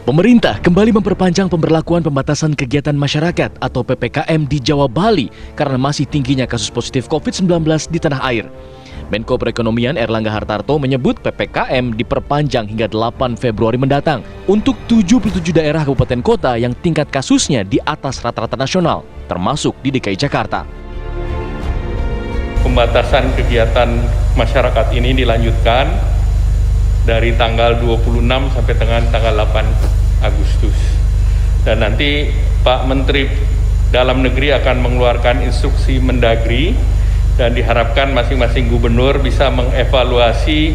Pemerintah kembali memperpanjang pemberlakuan pembatasan kegiatan masyarakat atau PPKM di Jawa Bali karena masih tingginya kasus positif COVID-19 di tanah air. Menko Perekonomian Erlangga Hartarto menyebut PPKM diperpanjang hingga 8 Februari mendatang untuk 77 daerah kabupaten kota yang tingkat kasusnya di atas rata-rata nasional, termasuk di DKI Jakarta. Pembatasan kegiatan masyarakat ini dilanjutkan dari tanggal 26 sampai dengan tanggal 8 Agustus. Dan nanti Pak Menteri Dalam Negeri akan mengeluarkan instruksi Mendagri dan diharapkan masing-masing gubernur bisa mengevaluasi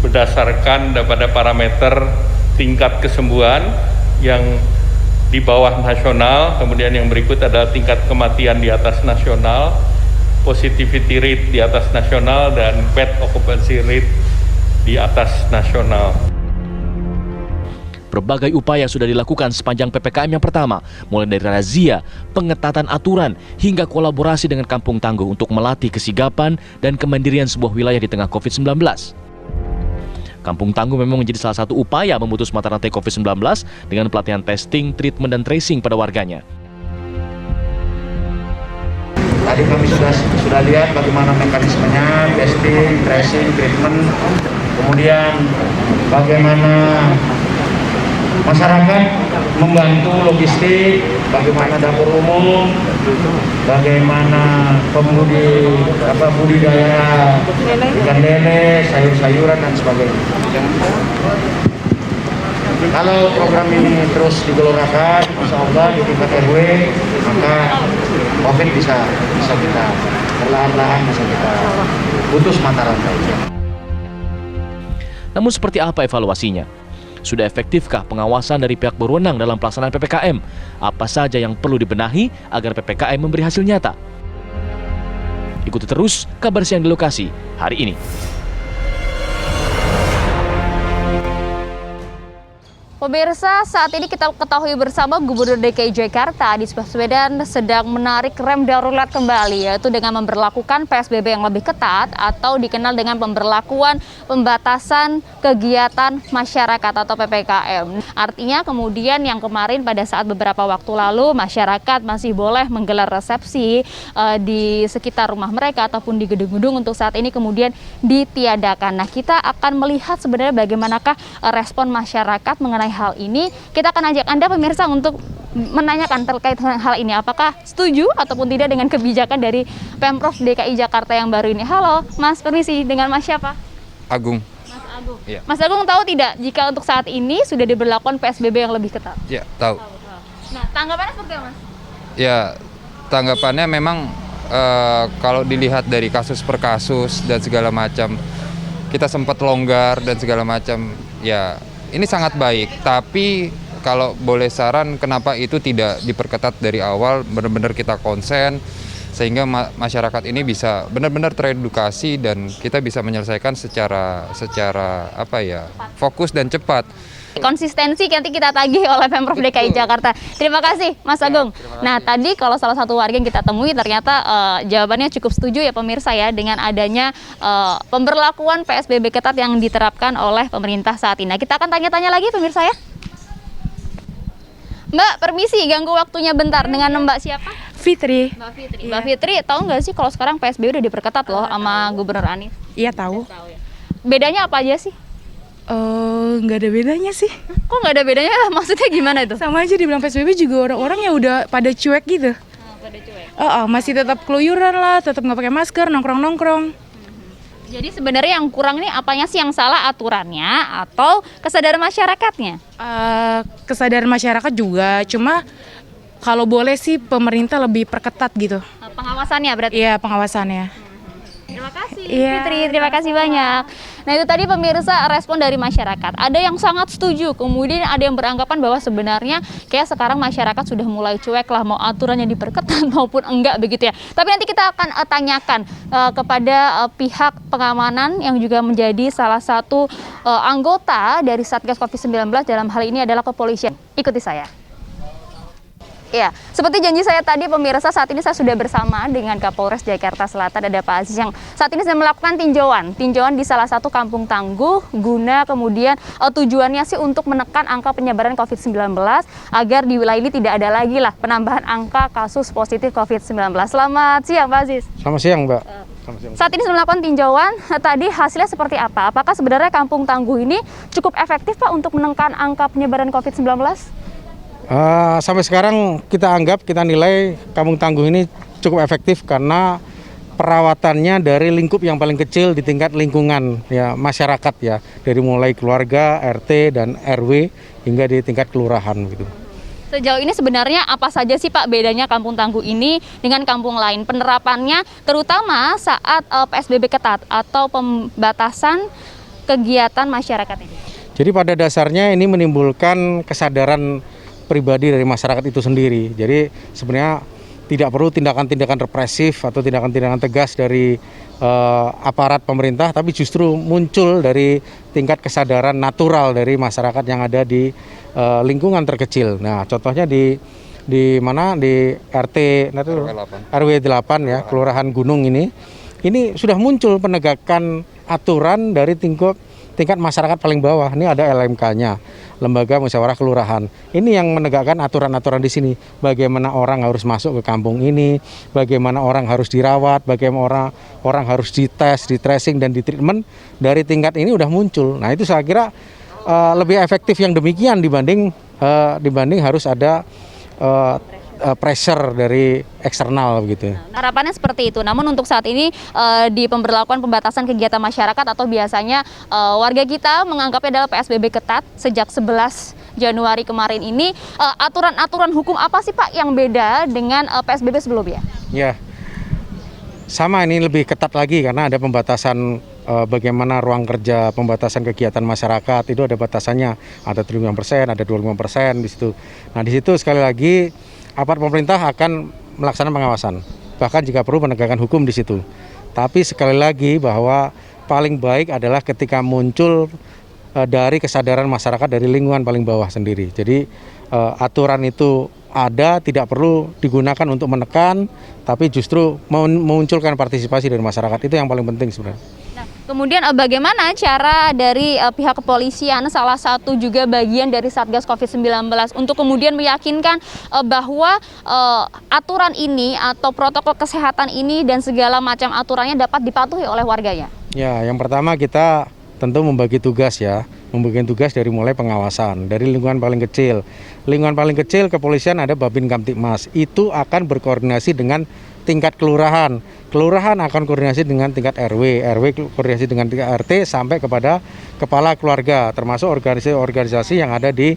berdasarkan daripada parameter tingkat kesembuhan yang di bawah nasional, kemudian yang berikut adalah tingkat kematian di atas nasional, positivity rate di atas nasional, dan bed occupancy rate di atas nasional. Berbagai upaya sudah dilakukan sepanjang PPKM yang pertama, mulai dari razia, pengetatan aturan, hingga kolaborasi dengan Kampung Tangguh untuk melatih kesigapan dan kemandirian sebuah wilayah di tengah COVID-19. Kampung Tangguh memang menjadi salah satu upaya memutus mata rantai COVID-19 dengan pelatihan testing, treatment, dan tracing pada warganya. Tadi kami sudah lihat bagaimana mekanismenya, testing, tracing, treatment, kemudian bagaimana masyarakat membantu logistik, bagaimana dapur umum, bagaimana budidaya ikan lele, sayur-sayuran, dan sebagainya. Kalau program ini terus digelorakan, Masya Allah di tingkat RW, maka COVID bisa kita perlahan-lahan bisa kita putus mata rantai. Namun seperti apa evaluasinya? Sudah efektifkah pengawasan dari pihak berwenang dalam pelaksanaan PPKM? Apa saja yang perlu dibenahi agar PPKM memberi hasil nyata? Ikuti terus kabar siang di lokasi hari ini. Pemirsa, saat ini kita ketahui bersama Gubernur DKI Jakarta Anies Baswedan sedang menarik rem darurat kembali, yaitu dengan memberlakukan PSBB yang lebih ketat atau dikenal dengan pemberlakuan pembatasan kegiatan masyarakat atau PPKM. Artinya kemudian yang kemarin pada saat beberapa waktu lalu masyarakat masih boleh menggelar resepsi di sekitar rumah mereka ataupun di gedung-gedung, untuk saat ini kemudian ditiadakan. Nah, kita akan melihat sebenarnya bagaimanakah respon masyarakat mengenai hal ini. Kita akan ajak Anda pemirsa untuk menanyakan terkait hal ini, apakah setuju ataupun tidak dengan kebijakan dari Pemprov DKI Jakarta yang baru ini. Halo Mas, permisi, dengan Mas siapa? Agung. Mas Agung. Ya. Mas Agung tahu tidak jika untuk saat ini sudah diberlakukan PSBB yang lebih ketat? Ya, tahu. Nah, tanggapannya seperti apa, Mas? Ya, tanggapannya memang kalau dilihat dari kasus per kasus dan segala macam, kita sempat longgar dan segala macam, ya ini sangat baik. Tapi kalau boleh saran, kenapa itu tidak diperketat dari awal, benar-benar kita konsen, sehingga masyarakat ini bisa benar-benar teredukasi dan kita bisa menyelesaikan secara fokus dan cepat. Konsistensi nanti kita tagih oleh Pemprov DKI Jakarta. Terima kasih Mas Agung. Nah, tadi kalau salah satu warga yang kita temui ternyata jawabannya cukup setuju ya pemirsa ya dengan adanya pemberlakuan PSBB ketat yang diterapkan oleh pemerintah saat ini. Nah, kita akan tanya-tanya lagi pemirsa ya. Mbak, permisi ganggu waktunya bentar, dengan Mbak siapa? Fitri. Mbak Fitri. Mbak Fitri, tahu nggak sih kalau sekarang PSBB udah diperketat loh sama Gubernur Anies? Iya tahu. Bedanya apa aja sih? Nggak ada bedanya sih. Kok nggak ada bedanya? Maksudnya gimana itu? Sama aja dibilang PSBB juga orang-orang yang udah pada cuek gitu. Pada cuek. Masih tetap keluyuran lah, tetap nggak pakai masker, nongkrong-nongkrong. Jadi sebenarnya yang kurang ini apanya sih, yang salah aturannya atau kesadaran masyarakatnya? Kesadaran masyarakat juga, cuma kalau boleh sih pemerintah lebih perketat gitu. Pengawasannya berarti? Iya, pengawasannya. Terima kasih Fitri, terima kasih banyak. Nah, itu tadi pemirsa respon dari masyarakat. Ada yang sangat setuju, kemudian ada yang beranggapan bahwa sebenarnya kayak sekarang masyarakat sudah mulai cuek lah, mau aturannya diperketat maupun enggak begitu ya. Tapi nanti kita akan tanyakan kepada pihak pengamanan yang juga menjadi salah satu anggota dari Satgas COVID-19 dalam hal ini adalah kepolisian. Ikuti saya. Ya, seperti janji saya tadi pemirsa, saat ini saya sudah bersama dengan Kapolres Jakarta Selatan, ada Pak Aziz yang saat ini sedang melakukan tinjauan di salah satu kampung tangguh guna kemudian tujuannya sih untuk menekan angka penyebaran COVID-19 agar di wilayah ini tidak ada lagi lah penambahan angka kasus positif COVID-19. Selamat siang Pak Aziz. Selamat siang, Mbak. Saat ini sedang melakukan tinjauan, tadi hasilnya seperti apa? Apakah sebenarnya kampung tangguh ini cukup efektif Pak untuk menekan angka penyebaran COVID-19? Sampai sekarang kita nilai kampung tangguh ini cukup efektif karena perawatannya dari lingkup yang paling kecil di tingkat lingkungan ya masyarakat ya, dari mulai keluarga, RT dan RW hingga di tingkat kelurahan gitu. Sejauh ini sebenarnya apa saja sih Pak bedanya kampung tangguh ini dengan kampung lain? Penerapannya terutama saat PSBB ketat atau pembatasan kegiatan masyarakat ini. Jadi pada dasarnya ini menimbulkan kesadaran pribadi dari masyarakat itu sendiri. Jadi sebenarnya tidak perlu tindakan-tindakan represif atau tindakan-tindakan tegas dari aparat pemerintah, tapi justru muncul dari tingkat kesadaran natural dari masyarakat yang ada di lingkungan terkecil. Nah, contohnya di mana di RW 8 ya, Kelurahan Gunung ini sudah muncul penegakan aturan dari tingkat masyarakat paling bawah. Ini ada LMK-nya, Lembaga Musyawarah Kelurahan. Ini yang menegakkan aturan-aturan di sini. Bagaimana orang harus masuk ke kampung ini, bagaimana orang harus dirawat, bagaimana orang harus dites, di tracing dan di treatment dari tingkat ini udah muncul. Nah, itu saya kira lebih efektif yang demikian dibanding harus ada pressure dari eksternal begitu. Harapannya seperti itu. Namun untuk saat ini di pemberlakuan pembatasan kegiatan masyarakat atau biasanya warga kita menganggapnya adalah PSBB ketat sejak 11 Januari kemarin ini, aturan-aturan hukum apa sih Pak yang beda dengan PSBB sebelumnya? Ya, sama, ini lebih ketat lagi karena ada pembatasan bagaimana ruang kerja, pembatasan kegiatan masyarakat itu ada batasannya, ada 35%, ada 25% di situ. Nah, di situ sekali lagi aparat pemerintah akan melaksanakan pengawasan, bahkan jika perlu penegakan hukum di situ. Tapi sekali lagi bahwa paling baik adalah ketika muncul dari kesadaran masyarakat dari lingkungan paling bawah sendiri. Jadi aturan itu ada, tidak perlu digunakan untuk menekan, tapi justru memunculkan partisipasi dari masyarakat. Itu yang paling penting sebenarnya. Nah, kemudian bagaimana cara dari pihak kepolisian, salah satu juga bagian dari Satgas COVID-19 untuk kemudian meyakinkan bahwa aturan ini atau protokol kesehatan ini dan segala macam aturannya dapat dipatuhi oleh warganya? Ya, yang pertama kita tentu membagi tugas ya, dari mulai pengawasan, dari lingkungan paling kecil. Lingkungan paling kecil kepolisian ada Babin Kamtibmas, itu akan berkoordinasi dengan tingkat kelurahan. Kelurahan akan koordinasi dengan tingkat RW, RW koordinasi dengan tingkat RT sampai kepada kepala keluarga, termasuk organisasi-organisasi yang ada di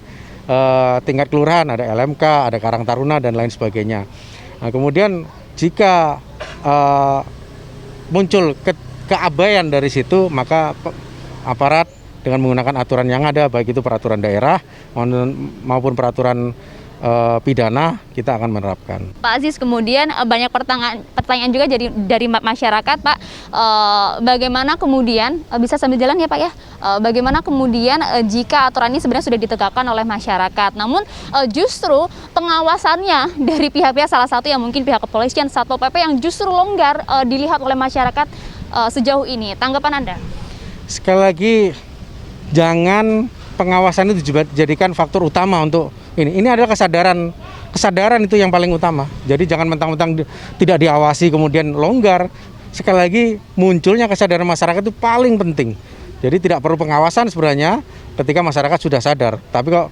tingkat kelurahan, ada LMK, ada Karang Taruna dan lain sebagainya. Nah, kemudian jika muncul keabayan dari situ, maka aparat dengan menggunakan aturan yang ada, baik itu peraturan daerah maupun peraturan pidana, kita akan menerapkan. Pak Aziz, kemudian banyak pertanyaan juga dari masyarakat, Pak. Bagaimana kemudian, bisa sambil jalan ya Pak ya, bagaimana kemudian jika aturan ini sebenarnya sudah ditegakkan oleh masyarakat, namun justru pengawasannya dari pihak-pihak, salah satu yang mungkin pihak kepolisian, Satpol PP yang justru longgar dilihat oleh masyarakat sejauh ini. Tanggapan Anda? Sekali lagi, jangan pengawasan itu dijadikan faktor utama untuk ini adalah kesadaran itu yang paling utama. Jadi jangan mentang-mentang tidak diawasi kemudian longgar. Sekali lagi, munculnya kesadaran masyarakat itu paling penting. Jadi tidak perlu pengawasan sebenarnya ketika masyarakat sudah sadar. Tapi kok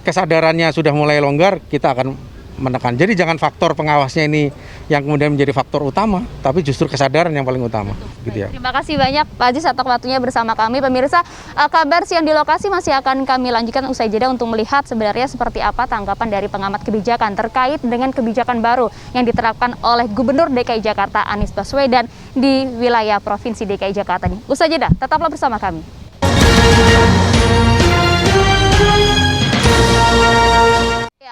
kesadarannya sudah mulai longgar, kita akan menekan. Jadi jangan faktor pengawasnya ini yang kemudian menjadi faktor utama, tapi justru kesadaran yang paling utama. Gitu ya. Terima kasih banyak Pak Aziz atas waktunya bersama kami. Pemirsa, kabar siang di lokasi masih akan kami lanjutkan usai jeda untuk melihat sebenarnya seperti apa tanggapan dari pengamat kebijakan terkait dengan kebijakan baru yang diterapkan oleh Gubernur DKI Jakarta Anies Baswedan di wilayah Provinsi DKI Jakarta ini. Usai jeda, tetaplah bersama kami.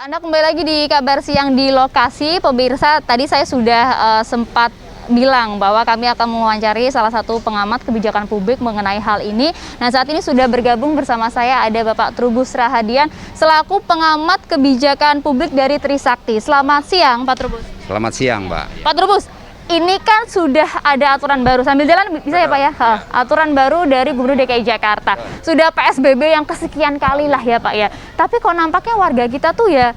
Anda kembali lagi di kabar siang di lokasi. Pemirsa, tadi saya sudah sempat bilang bahwa kami akan mewawancari salah satu pengamat kebijakan publik mengenai hal ini. Nah, saat ini sudah bergabung bersama saya ada Bapak Trubus Rahadian selaku pengamat kebijakan publik dari Trisakti. Selamat siang, Pak Trubus. Selamat siang, Mbak. Pak Trubus, ini kan sudah ada aturan baru, sambil jalan bisa ya Pak ya? Aturan baru dari Gubernur DKI Jakarta. Sudah PSBB yang kesekian kali lah ya Pak ya. Tapi kok nampaknya warga kita tuh ya,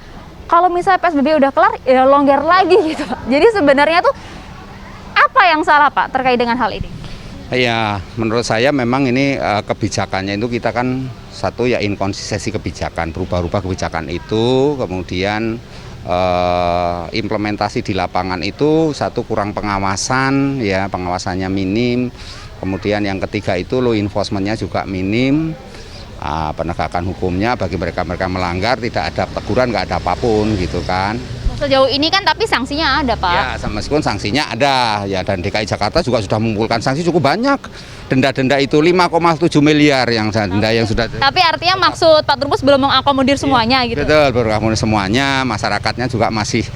kalau misalnya PSBB udah kelar, ya longgar lagi gitu Pak. Jadi sebenarnya tuh apa yang salah Pak terkait dengan hal ini? Ya, menurut saya memang ini kebijakannya itu kita kan satu ya inkonsistensi kebijakan, berubah-ubah kebijakan itu, kemudian implementasi di lapangan itu satu kurang pengawasan, ya pengawasannya minim, kemudian yang ketiga itu law enforcement-nya juga minim, penegakan hukumnya bagi mereka melanggar tidak ada teguran, nggak ada apapun gitu kan. Sejauh ini kan tapi sanksinya ada Pak. Ya, meskipun sanksinya ada ya, dan DKI Jakarta juga sudah mengumpulkan sanksi cukup banyak. Denda-denda itu 5,7 miliar yang denda yang sudah. Tapi artinya maksud Pak Trubus belum mengakomodir semuanya gitu. Betul, mengakomodir semuanya. Masyarakatnya juga masih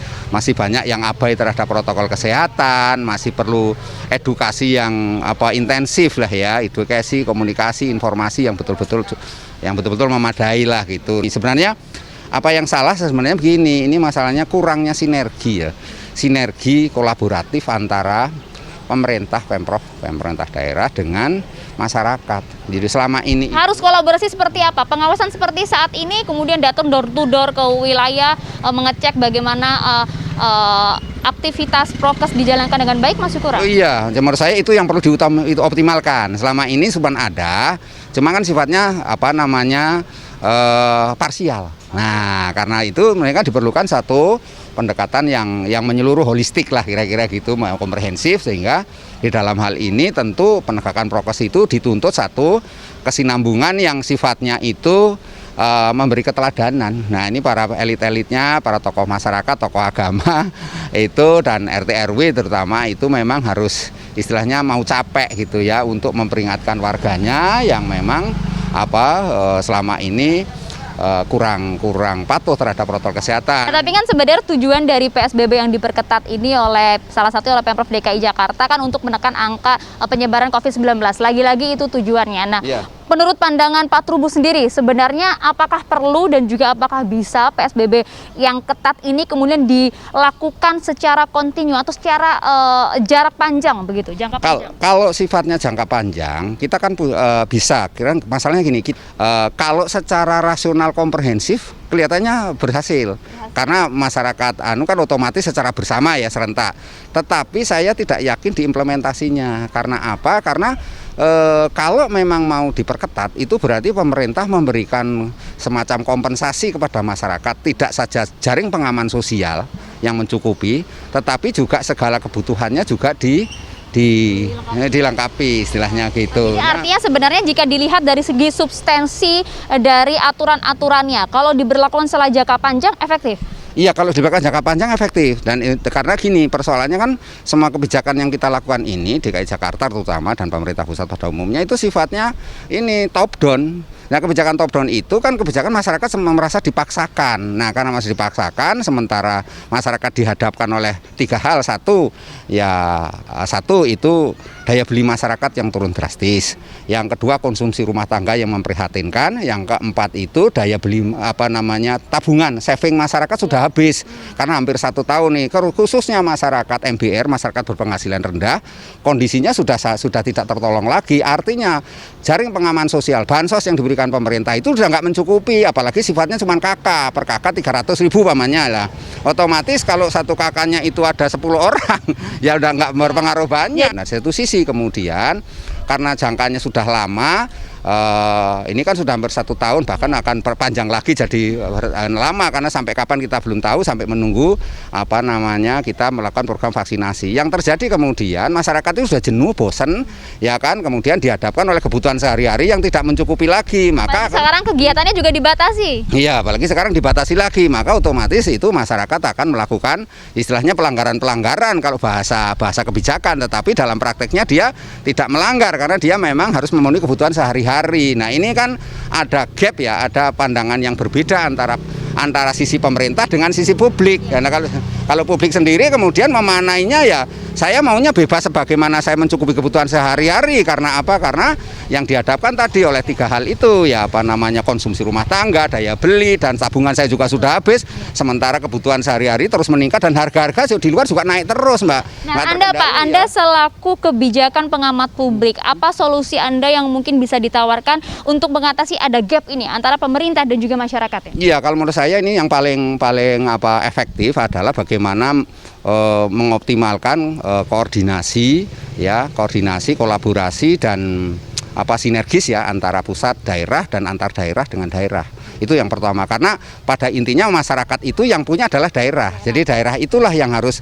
banyak yang abai terhadap protokol kesehatan, masih perlu edukasi yang intensif lah ya, edukasi, komunikasi, informasi yang betul-betul memadai lah gitu. Sebenarnya apa yang salah sebenarnya begini, ini masalahnya kurangnya sinergi ya, sinergi kolaboratif antara pemerintah, pemerintah daerah dengan masyarakat. Jadi selama ini harus kolaborasi seperti apa? Pengawasan seperti saat ini, kemudian datang door to door ke wilayah, mengecek bagaimana aktivitas prokes dijalankan dengan baik, masih kurang? Oh iya, menurut saya itu yang perlu dioptimalkan. Selama ini sudah ada, cuma kan sifatnya parsial. Nah, karena itu mereka diperlukan satu pendekatan yang menyeluruh, holistik lah kira-kira gitu, komprehensif, sehingga di dalam hal ini tentu penegakan prokes itu dituntut satu kesinambungan yang sifatnya itu memberi keteladanan. Nah, ini para elit-elitnya, para tokoh masyarakat, tokoh agama itu dan RT RW terutama itu memang harus istilahnya mau capek gitu ya untuk memperingatkan warganya yang memang selama ini kurang patuh terhadap protokol kesehatan. Tapi kan sebenarnya tujuan dari PSBB yang diperketat ini oleh salah satu oleh Pemprov DKI Jakarta kan untuk menekan angka penyebaran COVID-19. Lagi-lagi itu tujuannya. Nah, menurut pandangan Pak Trubus sendiri, sebenarnya apakah perlu dan juga apakah bisa PSBB yang ketat ini kemudian dilakukan secara kontinu atau secara jarak panjang begitu, jangka panjang? Kalau sifatnya jangka panjang, kita kan bisa. Kira masalahnya gini, kalau secara rasional komprehensif kelihatannya berhasil. Karena masyarakat kan otomatis secara bersama ya serentak. Tetapi saya tidak yakin diimplementasinya. Karena apa? Karena kalau memang mau diperketat itu berarti pemerintah memberikan semacam kompensasi kepada masyarakat, tidak saja jaring pengaman sosial yang mencukupi, tetapi juga segala kebutuhannya juga dilengkapi istilahnya gitu. Jadi artinya sebenarnya jika dilihat dari segi substansi dari aturan-aturannya, kalau diberlakukan setelah jangka panjang efektif? Iya, kalau diberlakukan jangka panjang efektif. Dan karena gini, persoalannya kan semua kebijakan yang kita lakukan ini DKI Jakarta terutama dan pemerintah pusat pada umumnya itu sifatnya ini top down. Nah, kebijakan top down itu kan kebijakan masyarakat merasa dipaksakan. Nah, karena masih dipaksakan, sementara masyarakat dihadapkan oleh tiga hal. Satu itu daya beli masyarakat yang turun drastis. Yang kedua, konsumsi rumah tangga yang memprihatinkan. Yang keempat itu daya beli tabungan, saving masyarakat sudah habis. Karena hampir 1 tahun nih, khususnya masyarakat MBR, masyarakat berpenghasilan rendah, kondisinya sudah tidak tertolong lagi. Artinya jaring pengaman sosial, bansos yang diberikan pemerintah itu sudah nggak mencukupi, apalagi sifatnya cuma KK, per KK 300.000 pamannya lah. Otomatis kalau satu kakaknya itu ada 10 orang, ya udah nggak berpengaruh banyak. Nah, satu sisi kemudian karena jangkanya sudah lama, ini kan sudah hampir 1 tahun, bahkan akan perpanjang lagi jadi lama karena sampai kapan kita belum tahu, sampai menunggu kita melakukan program vaksinasi. Yang terjadi kemudian masyarakat itu sudah jenuh, bosan, ya kan, kemudian dihadapkan oleh kebutuhan sehari-hari yang tidak mencukupi lagi. Maka sekarang kegiatannya juga dibatasi. Iya, apalagi sekarang dibatasi lagi, maka otomatis itu masyarakat akan melakukan istilahnya pelanggaran-pelanggaran kalau bahasa kebijakan, tetapi dalam prakteknya dia tidak melanggar karena dia memang harus memenuhi kebutuhan sehari-hari. Nah, ini kan ada gap ya, ada pandangan yang berbeda antara sisi pemerintah dengan sisi publik. Karena kalau publik sendiri kemudian memanainya ya Saya maunya bebas sebagaimana saya mencukupi kebutuhan sehari-hari. Karena apa? Karena yang dihadapkan tadi oleh 3 hal itu, ya apa namanya, konsumsi rumah tangga, daya beli, dan tabungan saya juga sudah habis. Sementara kebutuhan sehari-hari terus meningkat dan harga-harga di luar juga naik terus, Mbak. Nah, Nggak Anda terkendali, Pak, Anda selaku kebijakan pengamat publik, apa solusi Anda yang mungkin bisa ditawarkan untuk mengatasi ada gap ini antara pemerintah dan juga masyarakat ya? Iya, kalau menurut saya ini yang paling efektif adalah bagaimana mengoptimalkan koordinasi, kolaborasi dan sinergis ya antara pusat, daerah, dan antar daerah dengan daerah. Itu yang pertama, karena pada intinya masyarakat itu yang punya adalah daerah. Jadi daerah itulah yang harus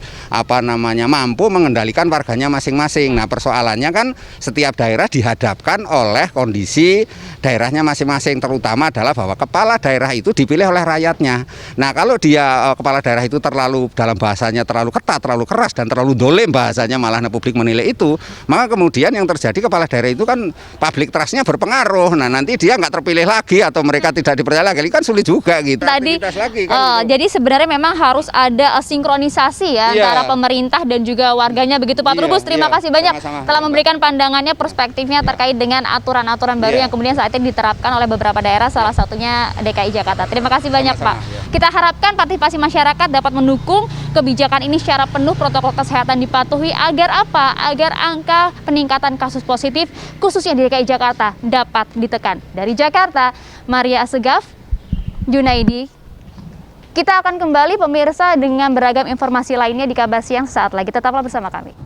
mampu mengendalikan warganya masing-masing. Nah, persoalannya kan setiap daerah dihadapkan oleh kondisi daerahnya masing-masing, terutama adalah bahwa kepala daerah itu dipilih oleh rakyatnya. Nah, kalau dia kepala daerah itu terlalu, dalam bahasanya terlalu ketat, terlalu keras, dan terlalu dolim bahasanya, malah publik menilai itu, maka kemudian yang terjadi kepala daerah itu kan public trust-nya berpengaruh. Nah, nanti dia nggak terpilih lagi atau mereka tidak dipercaya lagi, kan sulit juga gitu. Tadi Lagi, kan, jadi sebenarnya memang harus ada sinkronisasi ya antara pemerintah dan juga warganya begitu Pak Trubus. Terima kasih banyak telah memberikan pandangannya, perspektifnya terkait dengan aturan-aturan baru yang kemudian saat ini diterapkan oleh beberapa daerah, salah satunya DKI Jakarta. Terima kasih banyak Pak. Kita harapkan partisipasi masyarakat dapat mendukung kebijakan ini secara penuh, protokol kesehatan dipatuhi agar apa? Agar angka peningkatan kasus positif khususnya di DKI Jakarta dapat ditekan. Dari Jakarta, Maria Assegaf, Junaidi. Kita akan kembali pemirsa dengan beragam informasi lainnya di Kabar Siang saat lagi. Tetaplah bersama kami.